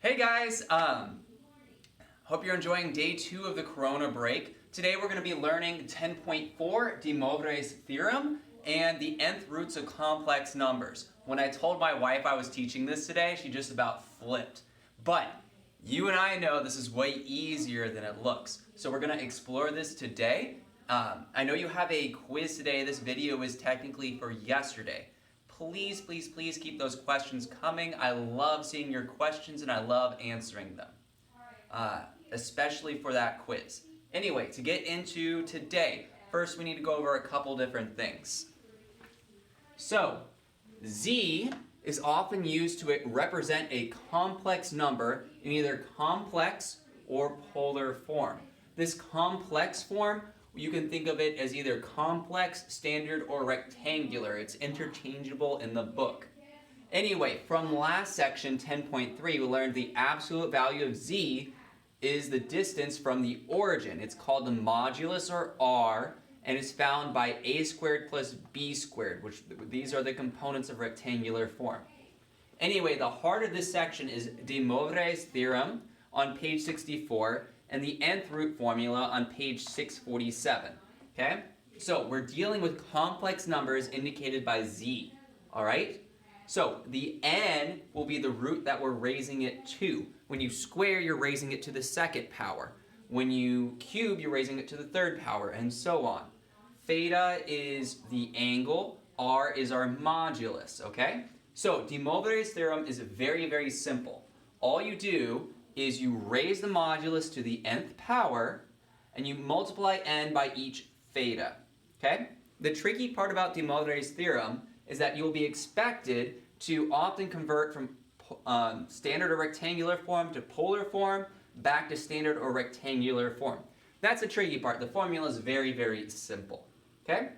Hey guys, hope you're enjoying day 2 of the Corona break. Today we're going to be learning 10.4, Demoivre's theorem, and the nth roots of complex numbers. When I told my wife I was teaching this today, she just about flipped. But you and I know this is way easier than it looks. So we're going to explore this today. I know you have a quiz today. This video is technically for yesterday. Please, please, please keep those questions coming. I love seeing your questions and I love answering them, especially for that quiz. Anyway, to get into today, first we need to go over a couple different things. So, z is often used to represent a complex number in either complex or polar form. This complex form, you can think of it as either complex, standard, or rectangular. It's interchangeable in the book. Anyway, from last section, 10.3, we learned the absolute value of z is the distance from the origin. It's called the modulus, or r, and it's found by a squared plus b squared, which these are the components of rectangular form. Anyway, the heart of this section is Demoivre's theorem on page 64, and the nth root formula on page 647, okay? So we're dealing with complex numbers indicated by z, all right? So the n will be the root that we're raising it to. When you square, you're raising it to the second power. When you cube, you're raising it to the third power, and so on. Theta is the angle, r is our modulus, okay? So Demoivre's theorem is very, very simple. All you do is you raise the modulus to the nth power, and you multiply n by each theta, okay? The tricky part about Demoivre's theorem is that you'll be expected to often convert from standard or rectangular form to polar form, back to standard or rectangular form. That's the tricky part. The formula is very, very simple, okay?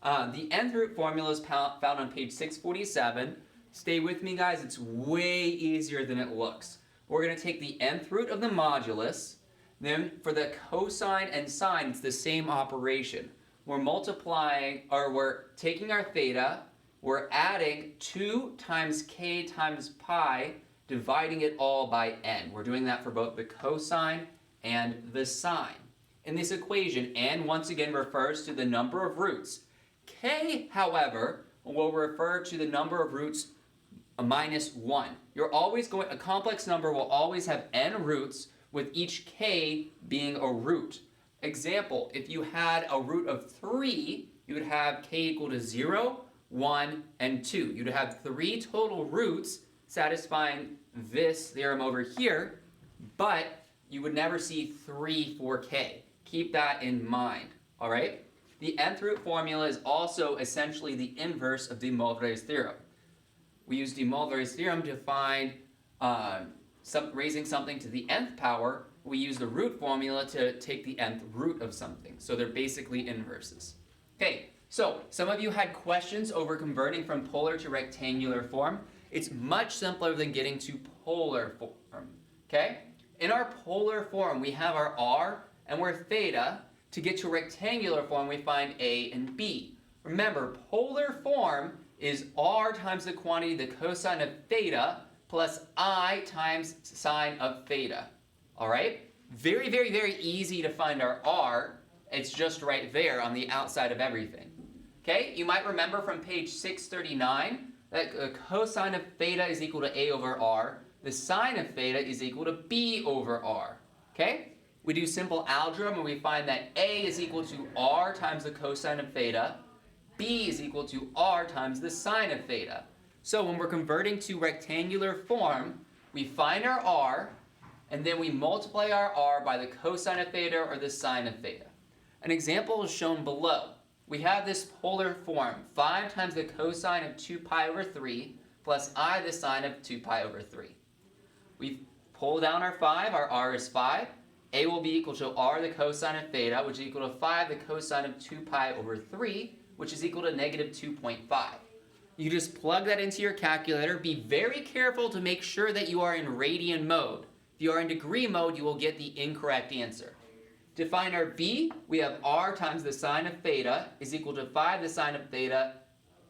The nth root formula is found on page 647. Stay with me, guys. It's way easier than it looks. We're going to take the nth root of the modulus. Then for the cosine and sine, it's the same operation. We're multiplying, or we're taking our theta, we're adding 2 times k times pi, dividing it all by n. We're doing that for both the cosine and the sine. In this equation, n once again refers to the number of roots. K, however, will refer to the number of roots minus 1. A complex number will always have n roots, with each k being a root. Example, if you had a root of 3, you would have k equal to 0, 1, and 2. You'd have 3 total roots satisfying this theorem over here, but you would never see 3 for k. Keep that in mind, all right? The nth root formula is also essentially the inverse of Demoivre's theorem. We use Demoivre's theorem to find raising something to the nth power. We use the root formula to take the nth root of something. So they're basically inverses. Okay, so some of you had questions over converting from polar to rectangular form. It's much simpler than getting to polar form, okay? In our polar form, we have our r and we're theta. To get to rectangular form, we find a and b. Remember, polar form is r times the quantity, the cosine of theta, plus I times sine of theta. All right? Very, very, very easy to find our r. It's just right there on the outside of everything. Okay? You might remember from page 639 that the cosine of theta is equal to a over r. The sine of theta is equal to b over r. Okay? We do simple algebra and we find that a is equal to r times the cosine of theta. B is equal to r times the sine of theta. So when we're converting to rectangular form, we find our r, and then we multiply our r by the cosine of theta or the sine of theta. An example is shown below. We have this polar form, 5 times the cosine of 2 pi over 3 plus I the sine of 2 pi over 3. We pull down our 5, our r is 5. A will be equal to r the cosine of theta, which is equal to 5 the cosine of 2 pi over 3, which is equal to negative 2.5. You just plug that into your calculator. Be very careful to make sure that you are in radian mode. If you are in degree mode, you will get the incorrect answer. To find our b, we have r times the sine of theta is equal to 5 the sine of theta,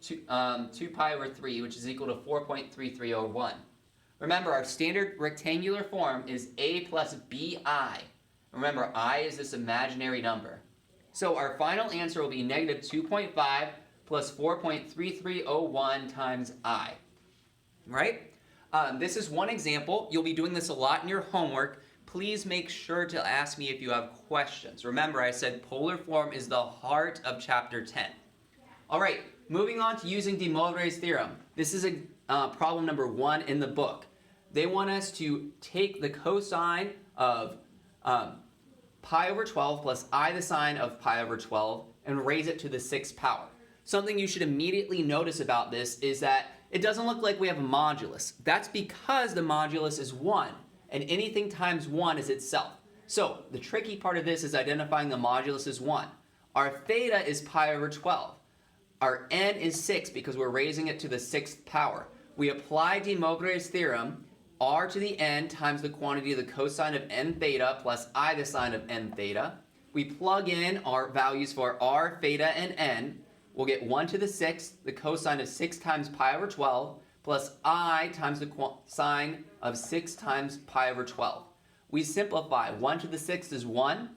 2 pi over 3, which is equal to 4.3301. Remember, our standard rectangular form is a plus bi. Remember, I is this imaginary number. So our final answer will be negative 2.5 plus 4.3301 times I. Right? This is one example. You'll be doing this a lot in your homework. Please make sure to ask me if you have questions. Remember, I said polar form is the heart of chapter 10. All right, moving on to using Demoivre's theorem. This is problem number 1 in the book. They want us to take the cosine of pi over 12 plus I the sine of pi over 12 and raise it to the 6th power. Something you should immediately notice about this is that it doesn't look like we have a modulus. That's because the modulus is 1, and anything times 1 is itself. So the tricky part of this is identifying the modulus as 1. Our theta is pi over 12. Our n is 6 because we're raising it to the 6th power. We apply Demoivre's theorem, r to the n times the quantity of the cosine of n theta plus I the sine of n theta. We plug in our values for r, theta, and n. We'll get 1 to the 6th, the cosine of 6 times pi over 12, plus I times the sine of 6 times pi over 12. We simplify. 1 to the 6th is 1.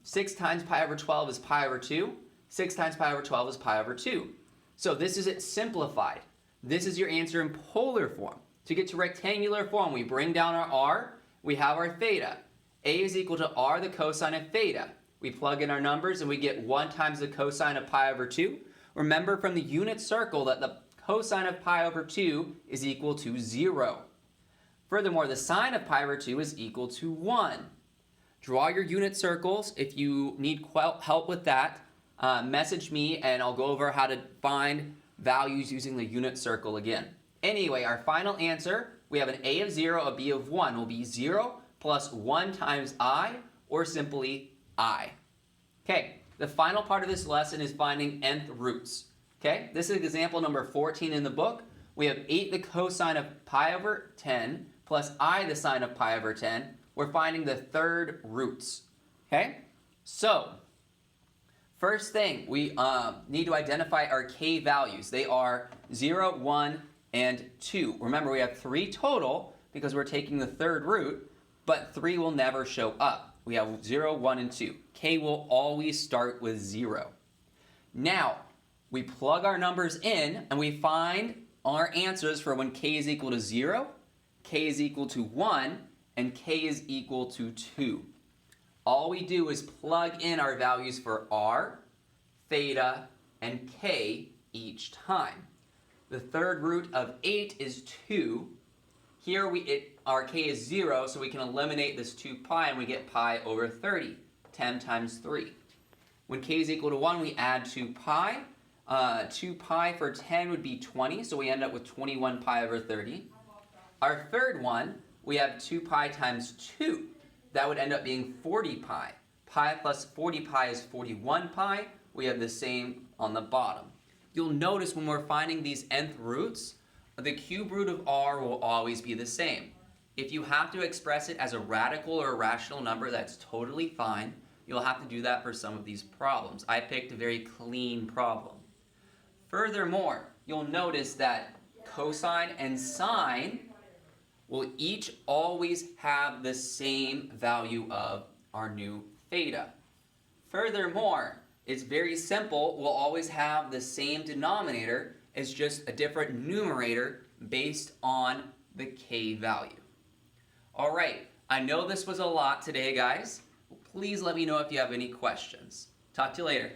6 times pi over 12 is pi over 2. 6 times pi over 12 is pi over 2. So this is it simplified. This is your answer in polar form. To get to rectangular form, we bring down our r. We have our theta. A is equal to r, the cosine of theta. We plug in our numbers and we get 1 times the cosine of pi over 2. Remember from the unit circle that the cosine of pi over 2 is equal to 0. Furthermore, the sine of pi over 2 is equal to 1. Draw your unit circles. If you need help with that, message me and I'll go over how to find values using the unit circle again. Anyway, our final answer, we have an a of 0, a b of 1, will be 0 plus 1 times I, or simply I. Okay, the final part of this lesson is finding nth roots. Okay, this is example number 14 in the book. We have 8 the cosine of pi over 10 plus I the sine of pi over 10. We're finding the third roots. Okay, so first thing, we need to identify our k values. They are 0, 1, and 2. Remember, we have 3 total because we're taking the third root, but 3 will never show up. We have 0, 1, and 2. K will always start with 0. Now, we plug our numbers in and we find our answers for when k is equal to 0, k is equal to 1, and k is equal to 2. All we do is plug in our values for r, theta, and k each time. The third root of 8 is 2. Here our k is 0, so we can eliminate this 2 pi and we get pi over 30, 10 times 3. When k is equal to 1, we add 2 pi. 2 pi for 10 would be 20, so we end up with 21 pi over 30. Our third one, we have 2 pi times 2. That would end up being 40 pi. Pi plus 40 pi is 41 pi. We have the same on the bottom. You'll notice when we're finding these nth roots, the cube root of r will always be the same. If you have to express it as a radical or a rational number, that's totally fine. You'll have to do that for some of these problems. I picked a very clean problem. Furthermore, you'll notice that cosine and sine will each always have the same value of our new theta. Furthermore, it's very simple. We'll always have the same denominator. It's just a different numerator based on the k value. All right, I know this was a lot today, guys. Please let me know if you have any questions. Talk to you later.